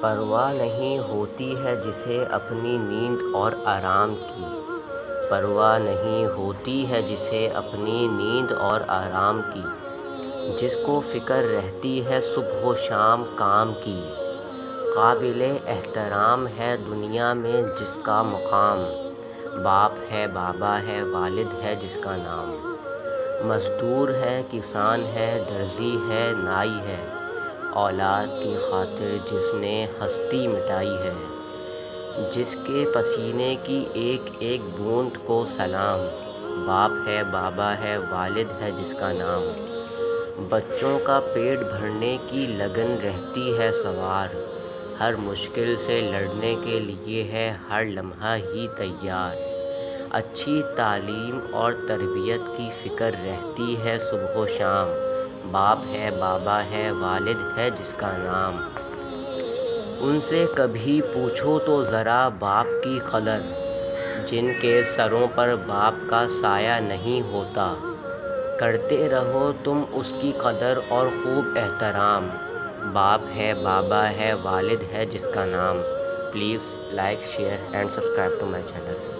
پرواہ نہیں ہوتی ہے جسے اپنی نیند اور آرام کی، پرواہ نہیں ہوتی ہے جسے اپنی نیند اور آرام کی، جس کو فکر رہتی ہے صبح و شام کام کی، قابل احترام ہے دنیا میں جس کا مقام، باپ ہے بابا ہے والد ہے جس کا نام، مزدور ہے کسان ہے درزی ہے نائی ہے، اولاد کی خاطر جس نے ہستی مٹائی ہے، جس کے پسینے کی ایک ایک بوند کو سلام، باپ ہے بابا ہے والد ہے جس کا نام، بچوں کا پیٹ بھرنے کی لگن رہتی ہے سوار، ہر مشکل سے لڑنے کے لیے ہے ہر لمحہ ہی تیار، اچھی تعلیم اور تربیت کی فکر رہتی ہے صبح و شام، باپ ہے بابا ہے والد ہے جس کا نام، ان سے کبھی پوچھو تو ذرا باپ کی قدر، جن کے سروں پر باپ کا سایہ نہیں ہوتا، کرتے رہو تم اس کی قدر اور خوب احترام، باپ ہے بابا ہے والد ہے جس کا نام۔ Please like share and subscribe to my channel.